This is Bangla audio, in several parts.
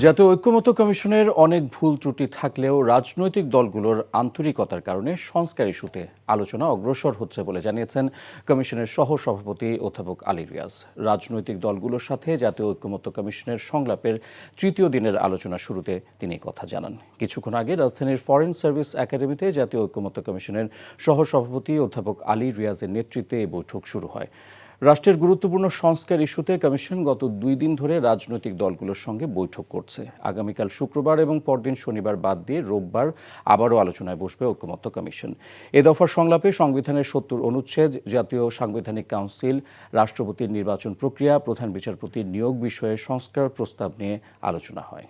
জাতীয় ঐক্যমত্য কমিশনের অনেক ভুল ত্রুটি থাকলেও রাজনৈতিক দলগুলোর আন্তরিকতার কারণে সংস্কার ইস্যুতে আলোচনা অগ্রসর হচ্ছে বলে জানিয়েছেন কমিশনের সহ সভাপতি অধ্যাপক আলী রিয়াজ। রাজনৈতিক দলগুলোর সাথে জাতীয় ঐক্যমত্য কমিশনের সংলাপের তৃতীয় দিনের আলোচনা শুরুতে তিনি কথা জানান। কিছুক্ষণ আগে রাজধানীর ফরেন সার্ভিস একাডেমিতে জাতীয় ঐক্যমত্য কমিশনের সহ সভাপতি অধ্যাপক আলী রিয়াজের নেতৃত্বে এই বৈঠক শুরু হয়। রাষ্ট্রের গুরুত্বপূর্ণ সংস্কার ইস্যুতে কমিশন গত 2 দিন ধরে রাজনৈতিক দলগুলোর সঙ্গে বৈঠক করছে। আগামীকাল শুক্রবার এবং পরদিন শনিবার বাদ দিয়ে রোববার আবারও আলোচনায় বসবে ঐক্যমত্য কমিশন। এ দফার সংলাপে সংবিধানের 70 অনুচ্ছেদ, জাতীয় সাংবিধানিক কাউন্সিল, রাষ্ট্রপতির নির্বাচন প্রক্রিয়া, প্রধান বিচারপতির নিয়োগ বিষয়ে সংস্কার প্রস্তাব নিয়ে আলোচনা হয়।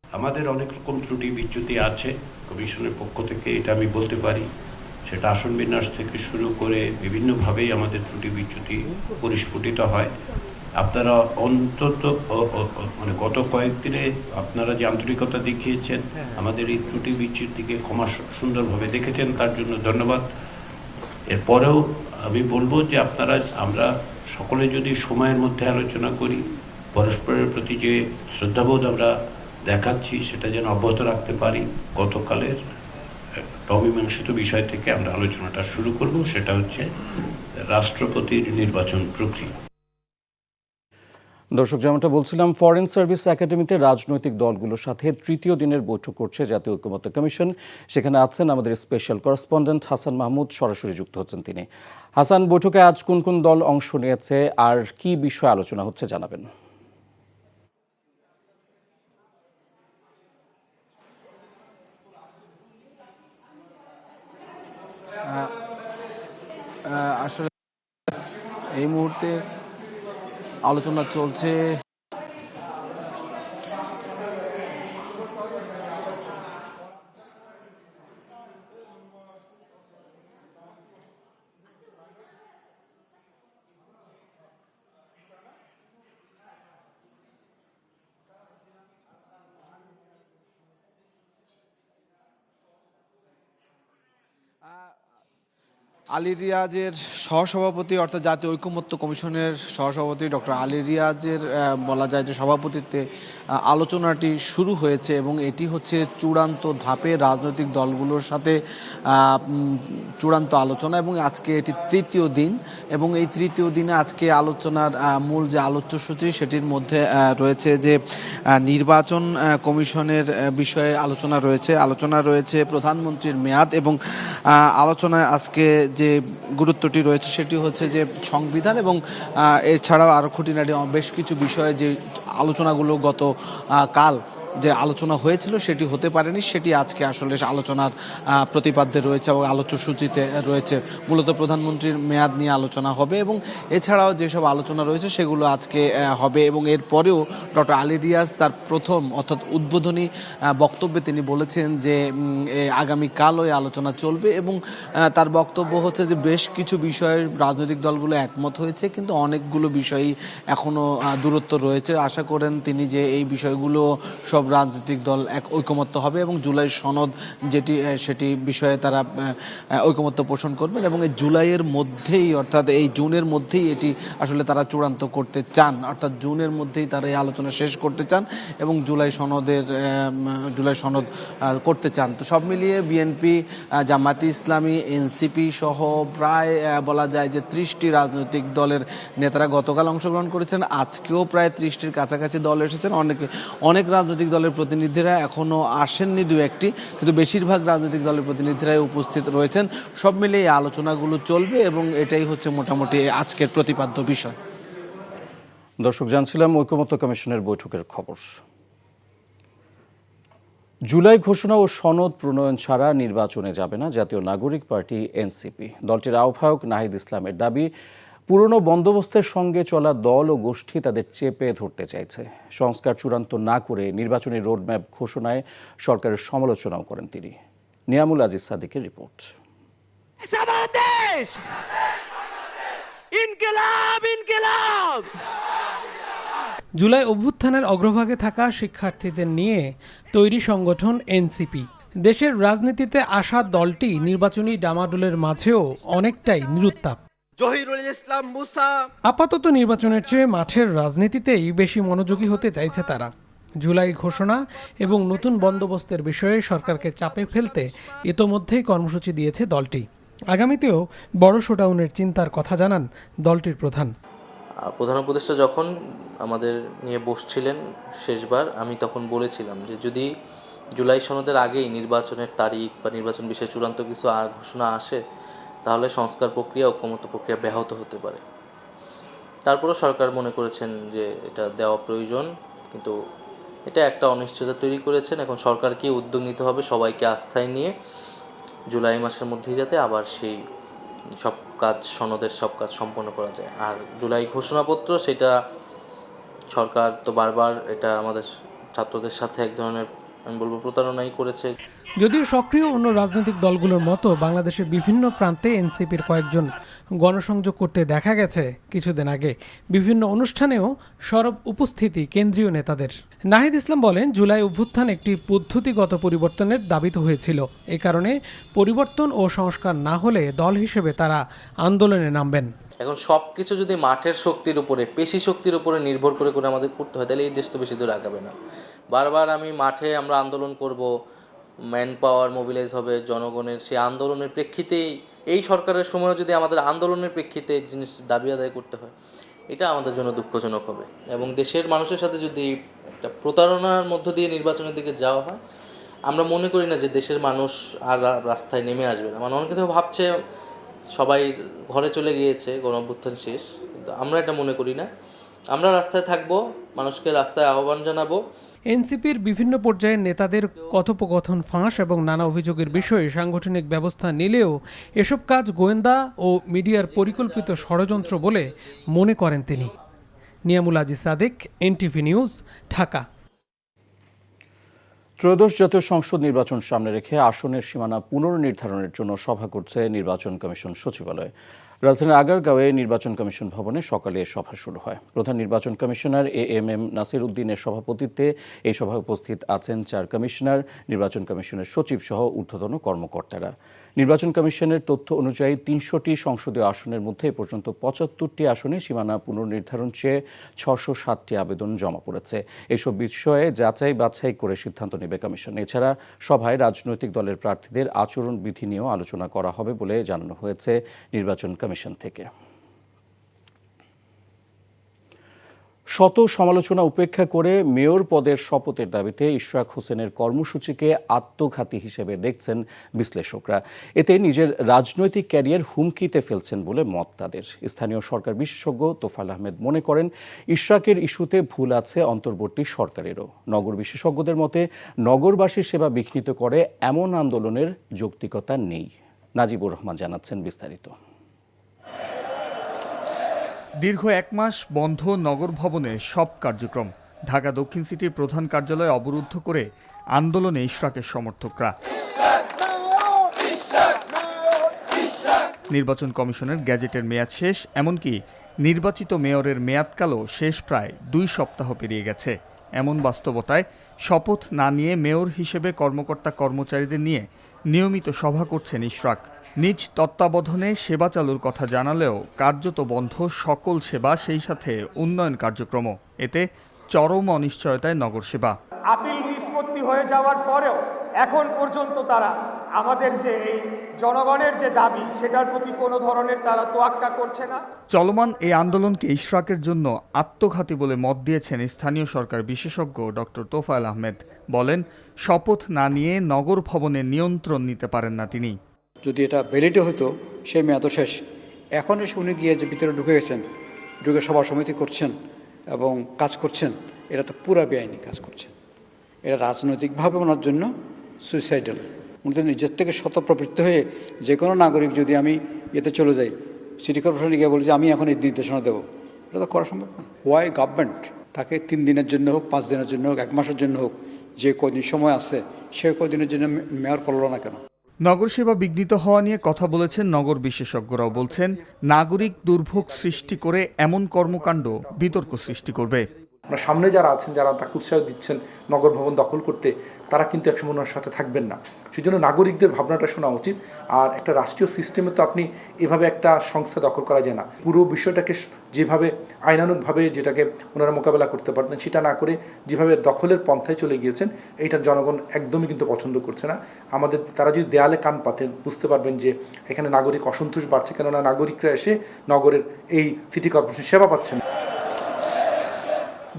আমাদের অনেক রকম ত্রুটি বিচ্যুতি আছে কমিশনের পক্ষ থেকে, এটা আমি বলতে পারি। সেটা আসন বিন্যাস থেকে শুরু করে বিভিন্নভাবেই আমাদের ত্রুটি বিচ্যুতি পরিস্ফুটিত হয়। আপনারা অন্তত গত কয়েকদিনে আপনারা যে আন্তরিকতা দেখিয়েছেন, আমাদের এই ত্রুটি বিচ্যুতিকে ক্ষমা সুন্দরভাবে দেখেছেন, তার জন্য ধন্যবাদ। এরপরেও আমি বলবো যে আমরা সকলে যদি সময়ের মধ্যে আলোচনা করি, পরস্পরের প্রতি যে শ্রদ্ধাবোধ আমরা দেখাচ্ছি সেটা যেন অব্যাহত রাখতে পারি। গতকালের অমীমাংসিত বিষয় থেকে আমরা আলোচনাটা শুরু করব, সেটা হচ্ছে রাষ্ট্রপতির নির্বাচন প্রক্রিয়া। দর্শক, যেমনটা বলছিলাম, ফরেন সার্ভিস একাডেমিতে রাজনৈতিক দলগুলোর সাথে তৃতীয় দিনের বৈঠক করছে জাতীয় ঐক্যমত্য কমিশন। সেখানে আছেন আমাদের স্পেশাল করেসপন্ডেন্ট হাসান মাহমুদ, সরাসরি যুক্ত হচ্ছেন তিনি। হাসান, বৈঠকে আজ কোন কোন দল অংশ নিয়েছে আর কি বিষয়ে আলোচনা হচ্ছে জানাবেন। আসলে এই মুহূর্তে আলোচনা চলছে আলী রিয়াজের সহসভাপতি অর্থাৎ জাতীয় ঐকমত্য কমিশনের সহসভাপতি ডক্টর আলী রিয়াজের বলা যায় যে সভাপতিত্বে আলোচনাটি শুরু হয়েছে এবং এটি হচ্ছে চূড়ান্ত ধাপে রাজনৈতিক দলগুলোর সাথে চূড়ান্ত আলোচনা এবং আজকে এটি তৃতীয় দিন এবং এই তৃতীয় দিনে আজকে আলোচনার মূল যে আলোচ্যসূচি সেটির মধ্যে রয়েছে যে নির্বাচন কমিশনের বিষয়ে আলোচনা রয়েছে প্রধানমন্ত্রীর মেয়াদ এবং আলোচনায় আজকে যে গুরুত্বটি রয়েছে সেটি হচ্ছে যে সংবিধান এবং এছাড়াও আরও খুঁটিনাটি বেশ কিছু বিষয়ে যে আলোচনাগুলো গত কাল যে আলোচনা হয়েছিল সেটি হতে পারেনি, সেটি আজকে আসলে আলোচনার প্রতিপাদ্যে রয়েছে এবং আলোচ্যসূচিতে রয়েছে। মূলত প্রধানমন্ত্রীর মেয়াদ নিয়ে আলোচনা হবে এবং এছাড়াও যেসব আলোচনা রয়েছে সেগুলো আজকে হবে এবং এরপরেও ডক্টর আলী রিয়াজ তার প্রথম অর্থাৎ উদ্বোধনী বক্তব্যে তিনি বলেছেন যে আগামীকাল ওই আলোচনা চলবে এবং তার বক্তব্য হচ্ছে যে বেশ কিছু বিষয়ে রাজনৈতিক দলগুলো একমত হয়েছে কিন্তু অনেকগুলো বিষয়ই এখনও দূরত্ব রয়েছে। আশা করেন তিনি যে এই বিষয়গুলো সব রাজনৈতিক দল এক ঐকমত্য হবে এবং জুলাই সনদ সেটি বিষয়ে তারা ঐকমত্য পোষণ করবেন এবং এই জুলাইয়ের মধ্যেই অর্থাৎ এই জুনের মধ্যেই এটি আসলে তারা চূড়ান্ত করতে চান, অর্থাৎ জুনের মধ্যেই তারা এই আলোচনা শেষ করতে চান এবং জুলাই সনদ করতে চান। তো সব মিলিয়ে বিএনপি, জামায়াতে ইসলামী, এনসিপি সহ প্রায় বলা যায় যে 30টি রাজনৈতিক দলের নেতারা গতকাল অংশগ্রহণ করেছেন। আজকেও প্রায় 30টির কাছাকাছি দল এসেছেন। অনেক রাজনৈতিক দলের প্রতিনিধিরা এখনও আসেননি, দু একটি, কিন্তু বেশিরভাগ রাজনৈতিক দলের প্রতিনিধিরাই উপস্থিত রয়েছেন। সব মিলে এই আলোচনাগুলো চলবে এবং এটাই হচ্ছে মোটামুটি আজকের প্রতিপাদ্য বিষয়। দর্শক, জানছিলাম ঐকমত্য কমিশনের বৈঠকের খবর। জুলাই ঘোষণা ও সনদ প্রণয়ন ছাড়া নির্বাচনে যাবে না জাতীয় নাগরিক পার্টি এনসিপি। দলটির আহ্বায়ক নাহিদ ইসলামের দাবি, পুরনো বন্দোবস্তের সঙ্গে চলা দল ও গোষ্ঠী তাদের চেপে ধরতে চাইছে। সংস্কার চূড়ান্ত না করে নির্বাচনী রোডম্যাপ ঘোষণায় সরকারের সমালোচনাও করেন তিনি। নিয়ামুল আজিজ সাদিকের রিপোর্ট। জুলাই অভ্যুত্থানের অগ্রভাগে থাকা শিক্ষার্থীদের নিয়ে তৈরি সংগঠন এনসিপি। দেশের রাজনীতিতে আসা দলটি নির্বাচনী ডামাডোলের মাঝেও অনেকটাই নিরুত্তাপ। জহিরুল ইসলাম মুসা। আপাতত নির্বাচনের চেয়ে মাঠের রাজনীতিতেই বেশি মনোযোগী হতে চাইছে তারা। জুলাই ঘোষণা এবং নতুন বন্দোবস্তের বিষয়ে সরকারকে চাপে ফেলতে ইতোমধ্যেই কর্মসূচি দিয়েছে দলটি। আগামীতেও বড় শোডাউনের চিন্তার কথা জানান দলটির প্রধান। প্রধান উপদেষ্টা যখন আমাদের নিয়ে বসছিলেন শেষবার, আমি তখন বলেছিলাম যে যদি জুলাই সনদের আগেই নির্বাচনের তারিখ বা নির্বাচন বিষয়ে চূড়ান্ত কিছু ঘোষণা আসে, তাহলে সংস্কার প্রক্রিয়া ঐকমত্য প্রক্রিয়া ব্যাহত হতে পারে। তারপরও সরকার মনে করেছেন যে এটা দেওয়া প্রয়োজন, কিন্তু এটা একটা অনিশ্চয়তা তৈরি করেছেন। এখন সরকারকে উদ্যোগ নিতে হবে সবাইকে আস্থায় নিয়ে জুলাই মাসের মধ্যেই যাতে আবার সেই সব কাজ সনদের সব কাজ সম্পন্ন করা যায়। আর জুলাই ঘোষণাপত্র, সেটা সরকার তো বারবার এটা আমাদের ছাত্রদের সাথে এক ধরনের, আমি বলবো, প্রতারণাই করেছে। যদিও সক্রিয় অন্য রাজনৈতিক দলগুলোর মতো বাংলাদেশের বিভিন্ন প্রান্তে এনসিপির কয়েকজন গণসংযোগ করতে দেখা গেছে কিছুদিন আগে। বিভিন্ন অনুষ্ঠানেও সরব উপস্থিতি কেন্দ্রীয় নেতাদের। নাহিদ ইসলাম বলেন, জুলাই অভ্যুত্থান একটি পদ্ধতিগত পরিবর্তনের দাবিত হয়েছিল। এ কারণে পরিবর্তন ও সংস্কার না হলে দল হিসেবে তারা আন্দোলনে নামবেন। এখন সব কিছু যদি মাঠের শক্তির উপরে, পেশি শক্তির উপরে নির্ভর করে করে আমাদের করতে হয়, তাহলে এই দেশ তো বেশি দূর আগাবে না। বারবার আমি মাঠে আমরা আন্দোলন করব, ম্যান পাওয়ার মোবিলাইজ হবে জনগণের, সেই আন্দোলনের প্রেক্ষিতেই এই সরকারের সময় যদি আমাদের আন্দোলনের প্রেক্ষিতে জিনিস দাবি আদায় করতে হয়, এটা আমাদের জন্য দুঃখজনক হবে। এবং দেশের মানুষের সাথে যদি একটা প্রতারণার মধ্য দিয়ে নির্বাচনের দিকে যাওয়া হয়, আমরা মনে করি না যে দেশের মানুষ আর রাস্তায় নেমে আসবে না। মানে অনেকে তো ভাবছে সবাই ঘরে চলে গিয়েছে, গণঅভ্যুত্থান শেষ, কিন্তু আমরা এটা মনে করি না। আমরা রাস্তায় থাকবো, মানুষকে রাস্তায় আহ্বান জানাবো। এনসিপির বিভিন্ন পর্যায়ের নেতাদের কথোপকথন ফাঁস এবং নানা অভিযোগের বিষয়ে সাংগঠনিক ব্যবস্থা নিলেও এসব কাজ গোয়েন্দা ও মিডিয়ার পরিকল্পিত ষড়যন্ত্র বলে মনে করেন তিনি। Niamul Aziz Sadek, NTV news, Dhaka. ত্রয়োদশ জাতীয় সংসদ নির্বাচন সামনে রেখে আসনের সীমানা পুনর্নির্ধারণের জন্য সভা করছে নির্বাচন কমিশন সচিবালয়। রাজধানীর আগারগাঁওয়ে নির্বাচন কমিশন ভবনে সকালে এ সভা শুরু হয়। প্রধান নির্বাচন কমিশনার এএমএম নাসির উদ্দিনের সভাপতিত্বে এই সভায় উপস্থিত আছেন 4 কমিশনার, নির্বাচন কমিশনের সচিব সহ ঊর্ধ্বতন কর্মকর্তারা। নির্বাচন কমিশনের তথ্য অনুযায়ী 300টি সংসদীয় আসনের মধ্যে এ পর্যন্ত 75টি আসনে সীমানা পুনর্নির্ধারণ চেয়ে 607টি আবেদন জমা পড়েছে। এসব বিষয়ে যাচাই বাছাই করে সিদ্ধান্ত নেবে কমিশন। এছাড়া সভায় রাজনৈতিক দলের প্রার্থীদের আচরণ বিধি নিয়েও আলোচনা করা হবে বলে জানানো হয়েছে নির্বাচন কমিশন থেকে। শত সমালোচনা উপেক্ষা করে মেয়র পদের শপথের দাবিতে ইশরাক হোসেনের কর্মসূচিকে আত্মঘাতী হিসেবে দেখছেন বিশ্লেষকরা। এতে নিজের রাজনৈতিক ক্যারিয়ার হুমকিতে ফেলছেন বলে মত তাদের। স্থানীয় সরকার বিশেষজ্ঞ তোফায়েল আহমেদ মনে করেন, ইশরাকের ইস্যুতে ভুল আছে অন্তর্বর্তী সরকারেরও। নগর বিশেষজ্ঞদের মতে, নগরবাসীর সেবা বিঘ্নিত করে এমন আন্দোলনের যৌক্তিকতা নেই। নাজিবুর রহমান জানাচ্ছেন বিস্তারিত। দীর্ঘ 1 মাস বন্ধ নগর ভবনের সব কার্যক্রম। ঢাকা দক্ষিণ সিটির প্রধান কার্যালয় অবরুদ্ধ করে আন্দোলনে ইশরাকের সমর্থকরা। নির্বাচন কমিশনের গ্যাজেটের মেয়াদ শেষ, এমনকি নির্বাচিত মেয়রের মেয়াদকালও শেষ প্রায় 2 সপ্তাহ পেরিয়ে গেছে। এমন বাস্তবতায় শপথ না নিয়ে মেয়র হিসেবে কর্মকর্তা কর্মচারীদের নিয়ে নিয়মিত সভা করছেন ইশরাক। নিজ তত্ত্বাবধানে সেবা চালুর কথা জানালেও কার্যত বন্ধ সকল সেবা, সেই সাথে উন্নয়ন কার্যক্রমও। এতে চরম অনিশ্চয়তায় নগর সেবা। আপিল নিষ্পত্তি হয়ে যাওয়ার পরেও এখন পর্যন্ত তারা আমাদের যে এই জনগণের যে দাবি, সেটার প্রতি কোনো ধরনের তারা তোয়াক্কা করছে না। চলমান এই আন্দোলনকে ইশরাকের জন্য আত্মঘাতী বলে মত দিয়েছেন স্থানীয় সরকার বিশেষজ্ঞ ডক্টর তোফায়েল আহমেদ। বলেন, শপথ না নিয়ে নগর ভবনের নিয়ন্ত্রণ নিতে পারেন না তিনি। যদি এটা ভ্যালিডে হতো, সেই মেয়াদও শেষ। এখন এসে উনি গিয়ে যে ভিতরে ঢুকে গেছেন, ঢুকে সভা সমিতি করছেন এবং কাজ করছেন, এটা তো পুরা বেআইনি কাজ করছেন। এটা রাজনৈতিকভাবে ওনার জন্য সুইসাইডাল। উনি নিজের থেকে স্বতঃপ্রবৃত্ত হয়ে যে কোনো নাগরিক, যদি আমি এতে চলে যাই, সিটি কর্পোরেশনে গিয়ে বলি যে আমি এখন এই নির্দেশনা দেবো, এটা তো করা সম্ভব না। ওয়াই গভর্নমেন্ট তাকে 3 দিনের জন্য হোক, 5 দিনের জন্য হোক, 1 মাসের জন্য হোক, যে কদিন সময় আছে সে কদিনের জন্য মেয়র করলো না কেন? নগর সেবা বিঘ্নিত হওয়া নিয়ে কথা বলেছেন নগর বিশেষজ্ঞরাও। বলছেন, নাগরিক দুর্ভোগ সৃষ্টি করে এমন কর্মকাণ্ড বিতর্ক সৃষ্টি করবে। আমরা সামনে যারা আছেন, যারা তাকে উৎসাহ দিচ্ছেন নগর ভবন দখল করতে, তারা কিন্তু একসময় ওনার সাথে থাকবেন না। সেই জন্য নাগরিকদের ভাবনাটা শোনা উচিত। আর একটা রাষ্ট্রীয় সিস্টেমে তো আপনি এভাবে একটা সংস্থা দখল করা যায় না। পুরো বিষয়টাকে যেভাবে আইনানুগভাবে যেটাকে ওনারা মোকাবেলা করতে পারতেন সেটা না করে যেভাবে দখলের পন্থায় চলে গিয়েছেন, এইটার জনগণ একদমই কিন্তু পছন্দ করছে না। তারা যদি দেয়ালে কান পাতেন বুঝতে পারবেন যে এখানে নাগরিক অসন্তোষ বাড়ছে, কেননা নাগরিকরা এসে নগরের এই সিটি কর্পোরেশন সেবা পাচ্ছেন।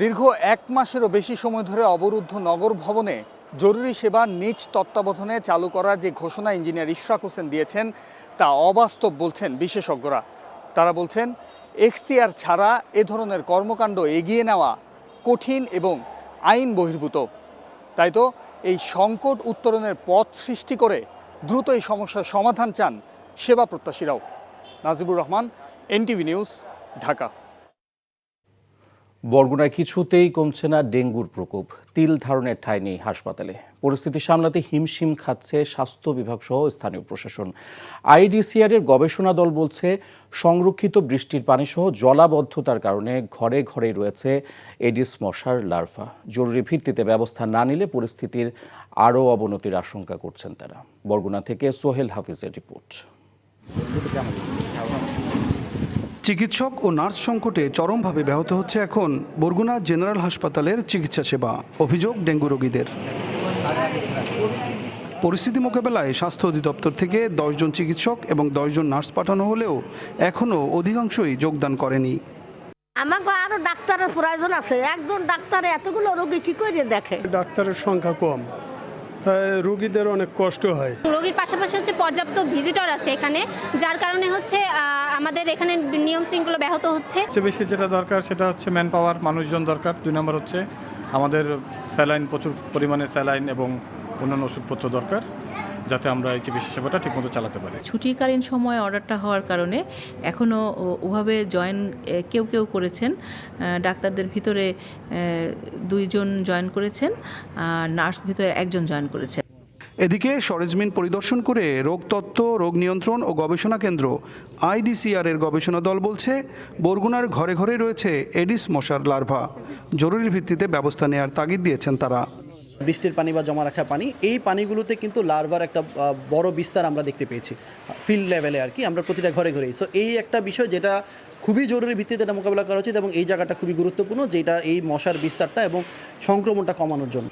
দীর্ঘ 1 মাসেরও বেশি সময় ধরে অবরুদ্ধ নগর ভবনে জরুরি সেবা নিজ তত্ত্বাবধানে চালু করার যে ঘোষণা ইঞ্জিনিয়ার ইশরাক হোসেন দিয়েছেন তা অবাস্তব বলছেন বিশেষজ্ঞরা। তারা বলছেন এখতিয়ার ছাড়া এ ধরনের কর্মকাণ্ড এগিয়ে নেওয়া কঠিন এবং আইন বহির্ভূত। তাই তো এই সংকট উত্তরণের পথ সৃষ্টি করে দ্রুত এই সমস্যার সমাধান চান সেবা প্রত্যাশীরাও। Najibur Rahman, NTV news, Dhaka. বরগুনায় কিছুতেই কমছে না ডেঙ্গুর প্রকোপ। তিল ধারণের ঠাঁই নেই হাসপাতালে। পরিস্থিতি সামলাতে হিমশিম খাচ্ছে স্বাস্থ্য বিভাগ সহ স্থানীয় প্রশাসন। আইডিসিআর এর গবেষণা দল বলছে সংরক্ষিত বৃষ্টির পানি সহ জলাবদ্ধতার কারণে ঘরে ঘরেই রয়েছে এডিস মশার লার্ভা। জরুরি ভিত্তিতে ব্যবস্থা না নিলে পরিস্থিতির আরও অবনতির আশঙ্কা করছেন তারা। বরগুনা থেকে সোহেল হাফিজের রিপোর্ট। চিকিৎসক ও নার্স সংকটে চরমভাবে ব্যাহত হচ্ছে এখন বরগুনা জেনারেল হাসপাতালের চিকিৎসা সেবা। অভিযোগ ডেঙ্গু রোগীদের। পরিস্থিতি মোকাবেলায় স্বাস্থ্য অধিদপ্তর থেকে 10 জন চিকিৎসক এবং 10 জন নার্স পাঠানো হলেও এখনও অধিকাংশই যোগদান করেনি। আমাকে আরো ডাক্তারের প্রয়োজন আছে। একজন ডাক্তার এতগুলো রোগী কি করে দেখে? ডাক্তারের সংখ্যা কম, তাই রোগীদের অনেক কষ্ট হয়। রোগীর পাশাপাশি হচ্ছে পর্যাপ্ত ভিজিটর আছে এখানে, যার কারণে হচ্ছে আমাদের এখানে নিয়ম শৃঙ্খলা ব্যাহত হচ্ছে। সবচেয়ে বেশি যেটা দরকার সেটা হচ্ছে ম্যান পাওয়ার, মানুষজন দরকার। 2 নম্বর হচ্ছে আমাদের স্যালাইন, প্রচুর পরিমাণে স্যালাইন এবং অন্যান্য ওষুধপত্র দরকার, যাতে আমরা এই চিকিৎসা সেবাটা ঠিকমতো চালাতে পারি। ছুটিকালীন সময় অর্ডারটা হওয়ার কারণে এখনও ওভাবে জয়েন কেউ কেউ করেছেন। ডাক্তারদের ভিতরে 2 জন জয়েন করেছেন, আর নার্স ভিতরে 1 জন জয়েন করেছেন। এদিকে সরেজমিন পরিদর্শন করে রোগতত্ত্ব, রোগ নিয়ন্ত্রণ ও গবেষণা কেন্দ্র আইডিসিআর এর গবেষণা দল বলছে বরগুনার ঘরে ঘরে রয়েছে এডিস মশার লার্ভা। জরুরি ভিত্তিতে ব্যবস্থা নেওয়ার তাগিদ দিয়েছেন তারা। বৃষ্টির পানি বা জমা রাখা পানি, এই পানিগুলোতে কিন্তু লার্ভার একটা বড় বিস্তার আমরা দেখতে পেয়েছি ফিল্ড লেভেলে আর কি, আমরা প্রতিটা ঘরে ঘরেই। সো এই একটা বিষয় যেটা খুবই জরুরি ভিত্তিতে এটা মোকাবিলা করা উচিত, এবং এই জায়গাটা খুবই গুরুত্বপূর্ণ যেটা এই মশার বিস্তারটা এবং সংক্রমণটা কমানোর জন্য।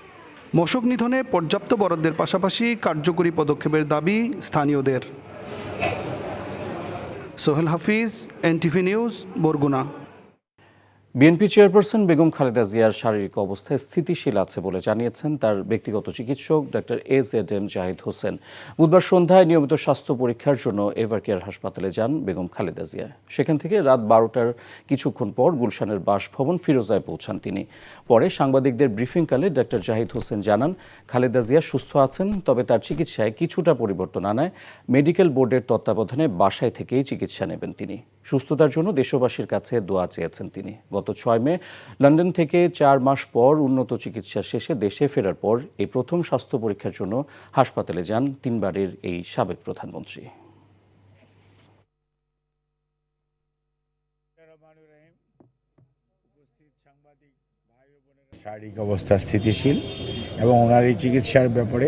মশক নিধনে পর্যাপ্ত বরাদ্দের পাশাপাশি কার্যকরী পদক্ষেপের দাবি স্থানীয়দের। Sohel Hafiz, NTV news, Barguna. BNP chairperson Begum Khaleda জিয়ার শারীরিক অবস্থা স্থিতিশীল আছে বলে জানিয়েছেন তার ব্যক্তিগত চিকিৎসক ডাক্তার AZM জাহিদ হোসেন। বুধবার সন্ধ্যায় নিয়মিত স্বাস্থ্য পরীক্ষার জন্য এভারকেয়ার হাসপাতালে যান বেগম খালেদা জিয়া। সেখান থেকে রাত 12টার কিছুক্ষণ পর গুলশানের বাসভবন ফিরোজায় পৌঁছান তিনি। পরে সাংবাদিকদের ব্রিফিংকালে ডাক্তার জাহিদ হোসেন জানান খালেদা জিয়া সুস্থ আছেন, তবে তার চিকিৎসায় কিছুটা পরিবর্তন আনায় মেডিকেল বোর্ডের তত্ত্বাবধানে বাসায় থেকেই চিকিৎসা নেবেন তিনি। সুস্থতার জন্য দেশবাসীর কাছে দোয়া চেয়েছেন তিনি। গত 6 মে লন্ডন থেকে 4 মাস পর উন্নত চিকিৎসা শেষে দেশে ফেরার পর এই প্রথম স্বাস্থ্য পরীক্ষার জন্য হাসপাতালে যান 3 বারের এই সাবেক প্রধানমন্ত্রী। শারীরিক অবস্থা স্থিতিশীল এবং ওনার এই চিকিৎসার ব্যাপারে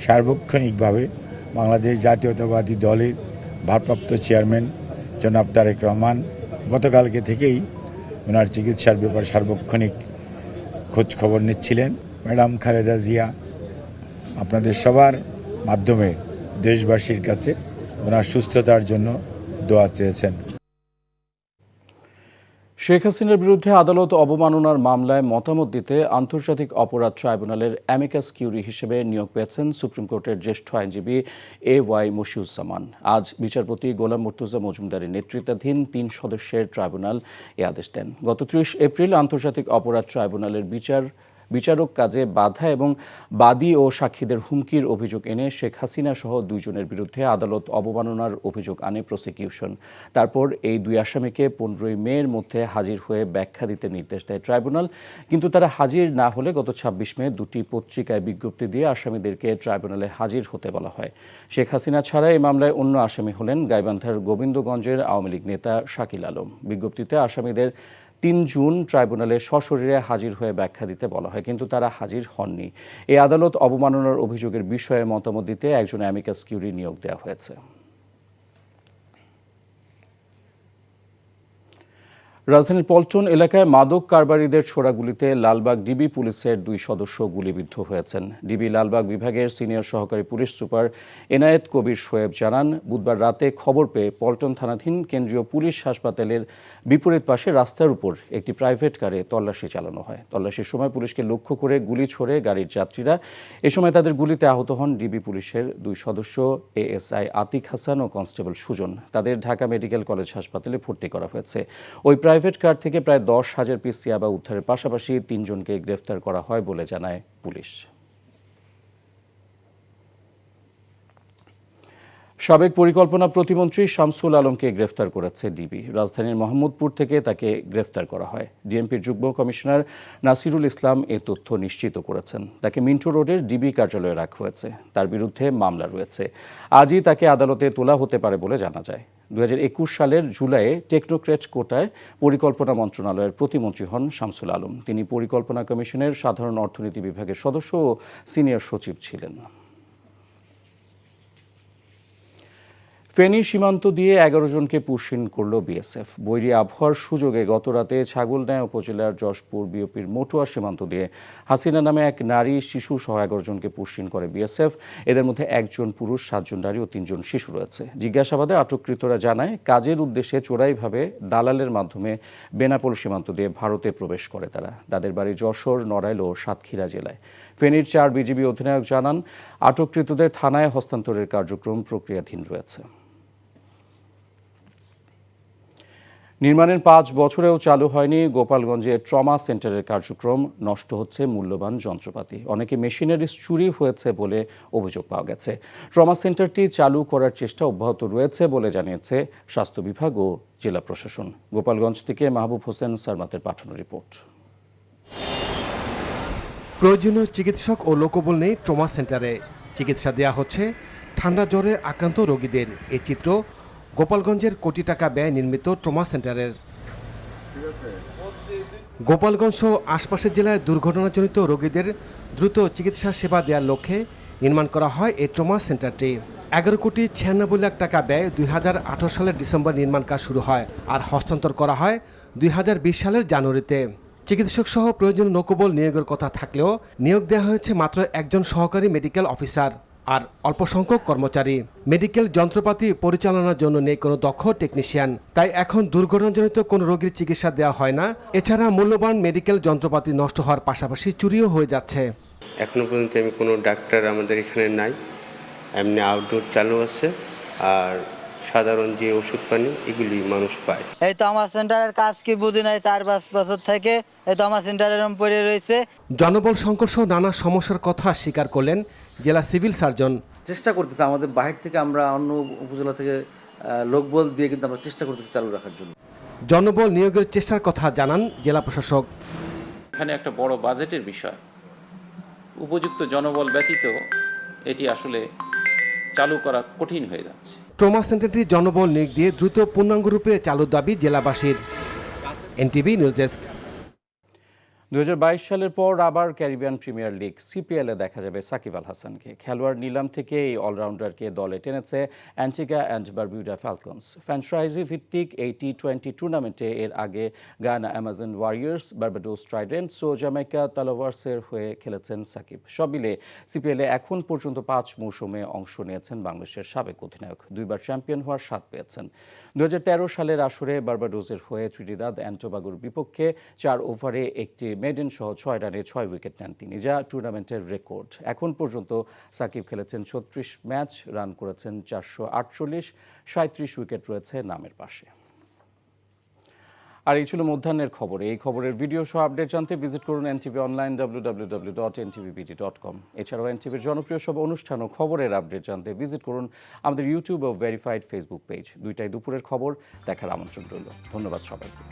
সার্বক্ষণিকভাবে বাংলাদেশ জাতীয়তাবাদী দলের ভারপ্রাপ্ত চেয়ারম্যান জনাব তারেক রহমান গতকালকে থেকেই ওনার চিকিৎসার ব্যাপারে সার্বক্ষণিক খোঁজ খবর নিচ্ছিলেন। ম্যাডাম খালেদা জিয়া আপনাদের সবার মাধ্যমে দেশবাসীর কাছে ওনার সুস্থতার জন্য দোয়া চেয়েছেন। শেখ হাসিনার বিরুদ্ধে আদালত অবমাননার মামলায় মতামত দিতে আন্তর্জাতিক অপরাধ ট্রাইব্যুনালের অ্যামিকাস কিউরি হিসেবে নিয়োগ পেয়েছেন সুপ্রিম কোর্টের জ্যেষ্ঠ আইনজীবী AY মশিউজ্জামান। আজ বিচারপতি গোলাম মুর্তজা মজুমদারের নেতৃত্বাধীন 3 সদস্যের ট্রাইব্যুনাল এ আদেশ দেন। গত 30 এপ্রিল আন্তর্জাতিক অপরাধ ট্রাইব্যুনালের বিচারক কাজে বাধা এবং বাদী ও সাক্ষীদের হুমকির অভিযোগ এনে শেখ হাসিনা সহ 2 জনের বিরুদ্ধে আদালত অবমাননার অভিযোগ আনে প্রসিকিউশন। তারপর এই 2 আসামিকে 15 মের মধ্যে হাজির হয়ে ব্যাখ্যা দিতে নির্দেশ দেয় ট্রাইব্যুনাল, কিন্তু তারা হাজির না হলে গত 26 মে 2টি পত্রিকায় বিজ্ঞপ্তি দিয়ে আসামিদেরকে ট্রাইব্যুনালে হাজির হতে বলা হয়। শেখ হাসিনা ছাড়া এই মামলায় অন্য আসামি হলেন গাইবান্ধার গোবিন্দগঞ্জের আওয়ামী লীগ নেতা শাকিল আলম। বিজ্ঞপ্তিতে আসামিদের 3 জুন ট্রাইব্যুনালে সশরীরে হাজির হয়ে ব্যাখ্যা দিতে বলা হয়, কিন্তু তারা হাজির হননি। এই আদালত অবমাননার অভিযোগের বিষয়ে মতামত দিতে একজন অ্যামিকাস কিউরি নিয়োগ দেওয়া হয়েছে। রাজধানীর পল্টন এলাকায় মাদক কারবারিদের ছোড়া গুলিতে লালবাগ ডিবি পুলিশের 2 সদস্য গুলিবিদ্ধ হয়েছেন। ডিবি লালবাগ বিভাগের সিনিয়র সহকারী পুলিশ সুপার এনায়েত কবির শোয়েব জানান, বুধবার রাতে খবর পেয়ে পল্টন থানাধীন কেন্দ্রীয় পুলিশ হাসপাতালের বিপরীত পাশে রাস্তার উপর একটি প্রাইভেট কারে তল্লাশি চালানো হয়। তল্লাশির সময় পুলিশকে লক্ষ্য করে গুলি ছোড়ে গাড়ির যাত্রীরা। এ সময় তাদের গুলিতে আহত হন ডিবি পুলিশের 2 সদস্য এএসআই আতিক হাসান ও কনস্টেবল সুজন। তাদের ঢাকা মেডিকেল কলেজ হাসপাতালে ভর্তি করা হয়েছে। ওই প্রাইভেট কার থেকে প্রায় 10,000 পিস ইয়াবা উদ্ধারের পাশাপাশি 3 জনকে গ্রেফতার করা হয় বলে জানায় পুলিশ। সাবেক পরিকল্পনা প্রতিমন্ত্রী শামসুল আলমকে গ্রেফতার করেছে ডিবি। রাজধানীর মোহাম্মদপুর থেকে তাকে গ্রেফতার করা হয়। ডিএমপির যুগ্ম কমিশনার নাসিরুল ইসলাম এ তথ্য নিশ্চিত করেছেন। তাকে মিন্টো রোডের ডিবি কার্যালয়ে রাখা হয়েছে। তার বিরুদ্ধে মামলা রয়েছে। আজই তাকে আদালতে তোলা হতে পারে বলে জানা যায়। 2021 সালের জুলাইয়ে টেকনোক্রেট কোটায় পরিকল্পনা মন্ত্রণালয়ের প্রতিমন্ত্রী হন শামসুল আলম। তিনি পরিকল্পনা কমিশনের সাধারণ অর্থনীতি বিভাগের সদস্য ও সিনিয়র সচিব ছিলেন। ফেনী সীমান্ত দিয়ে 11 জনকে পুশিন করল বিএসএফ। বৈরী আবহাওয়ার সুযোগে গতরাতে ছাগলনাইয়া উপজেলার যশপুর বিওপির মটুয়া সীমান্ত দিয়ে হাসিনা নামে এক নারী শিশু সহ 11 জনকে পুশিন করে বিএসএফ। এদের মধ্যে 1 জন পুরুষ, 7 জন নারী ও 3 জন শিশু রয়েছে। জিজ্ঞাসাবাদে আটককৃতরা জানায়, কাজের উদ্দেশ্যে চোরাইভাবে দালালের মাধ্যমে বেনাপোল সীমান্ত দিয়ে ভারতে প্রবেশ করে তারা। তাদের বাড়ি যশোর, নড়াইল ও সাতক্ষীরা জেলায়। ফেনীর 4 বিজিবি অধিনায়ক জানান, আটককৃতদের থানায় হস্তান্তরের কার্যক্রম প্রক্রিয়াধীন রয়েছে। নির্মাণের 5 বছরেও চালু হয়নি গোপালগঞ্জে ট্রমা সেন্টারের কার্যক্রম। নষ্ট হচ্ছে মূল্যবান যন্ত্রপাতি। অনেকে মেশিনারিজ চুরি হয়েছে বলে অভিযোগ পাওয়া গেছে। ট্রমা সেন্টারটি চালু করার চেষ্টা অব্যাহত রয়েছে বলে জানিয়েছে স্বাস্থ্য বিভাগ ও জেলা প্রশাসন। গোপালগঞ্জ থেকে মাহবুব হোসেন সারমাতের পাঠানো রিপোর্ট। প্রয়োজনীয় চিকিৎসক ও লোকবল নেই ট্রমা সেন্টারে। চিকিৎসা দেওয়া হচ্ছে ঠান্ডা জ্বরে আক্রান্ত রোগীদের। এই চিত্র গোপালগঞ্জের কোটি টাকা ব্যয় নির্মিত ট্রমা সেন্টারের। গোপালগঞ্জ সহ আশপাশের জেলায় দুর্ঘটনাজনিত রোগীদের দ্রুত চিকিৎসা সেবা দেওয়ার লক্ষ্যে নির্মাণ করা হয় এই ট্রমা সেন্টারটি। 11 কোটি 96 লাখ টাকা ব্যয় 2018 সালের ডিসেম্বর নির্মাণ কাজ শুরু হয়, আর হস্তান্তর করা হয় 2020 সালের জানুয়ারিতে। চিকিৎসক সহ প্রয়োজনীয় লোকবল নিয়োগের কথা থাকলেও নিয়োগ দেওয়া হয়েছে মাত্র 1 জন সহকারী মেডিকেল অফিসার আর অল্প সংখ্যক কর্মচারী। মেডিকেল যন্ত্রপাতি পরিচালনার জন্য নেই কোনো দক্ষ টেকনিশিয়ান। তাই এখন দুর্ঘটনাজনিত কোনো রোগীর চিকিৎসা দেওয়া হয় না। এছাড়া মূল্যবান মেডিকেল যন্ত্রপাতি নষ্ট হওয়ার পাশাপাশি চুরিও হয়ে যাচ্ছে। এখনো পর্যন্ত আমি কোনো ডাক্তার আমাদের এখানে নাই, এমনি আউটডোর চালু আছে, আর সাধারণ যে ওষুধ পানি এগুলি মানুষ পায়। এই তো আমার সেন্টারের কাজ কি বুঝি নাই, 4-5 বছর থেকে এই তো আমার সেন্টারের পড়ে রয়েছে। জনবল সংকট সহ নানা সমস্যার কথা স্বীকার করলেন জেলা সিভিল সার্জন। চেষ্টা করতেছে আমাদের বাহির থেকে, আমরা অন্য উপজেলা থেকে লোকবল দিয়ে কিন্তু আমরা চেষ্টা করতেছি চালু রাখার জন্য। জনবল নিয়োগের চেষ্টার কথা জানান জেলা প্রশাসক। এখানে একটা বড় বাজেটের বিষয়, উপযুক্ত জনবল ব্যতীত এটি আসলে চালু করা কঠিন হয়ে যাচ্ছে। ট্রমা সেন্টারটি জনবল নিয়োগ দিয়ে দ্রুত পূর্ণাঙ্গরূপে চালুর দাবি জেলাবাসীর। NTV news desk. 2022 সালের পর আবার ক্যারিবিয়ান প্রিমিয়ার লিগ সিপিএলে দেখা যাবে সাকিব আল হাসানকে। খেলোয়াড় নিলাম থেকে এই অলরাউন্ডারকে দলে টেনেছে Antigua and Barbuda Falcons. Franchise ভিত্তিক এই টি20 টুর্নামেন্টে এর আগে Guyana Amazon Warriors, Barbados Tridents ও জামাইকা তালোয়ার্সের হয়ে খেলেছেন সাকিব। সব মিলে সিপিএলে এখন পর্যন্ত 5 মৌসুমে অংশ নিয়েছেন বাংলাদেশের সাবেক অধিনায়ক। 2বার চ্যাম্পিয়ন হওয়ার স্বাদ পেয়েছেন। 2013 সালের আসরে বার্বাডোসের হয়ে ত্রিনিদাদ অ্যান্ড টোবাগোর বিপক্ষে 4 ওভারে একটি মেডেন সহ 6 রানে 6 উইকেট নেন তিনি, যা টুর্নামেন্টের রেকর্ড। এখন পর্যন্ত সাকিব খেলেছেন 36 ম্যাচ, রান করেছেন 448, 37 উইকেট রয়েছে নামের পাশে। আর এই ছিল মধ্যাহ্নের খবর। এই খবরের ভিডিও সহ আপডেট জানতে ভিজিট করুন এনটিভি অনলাইন www.ntvbt.com। এছাড়াও এনটিভির জনপ্রিয় সব অনুষ্ঠান ও খবরের আপডেট জানতে ভিজিট করুন আমাদের ইউটিউব ও ভেরিফাইড ফেসবুক পেজ। 2টায় দুপুরের খবর দেখার আমন্ত্রণ রইল। ধন্যবাদ সবাইকে।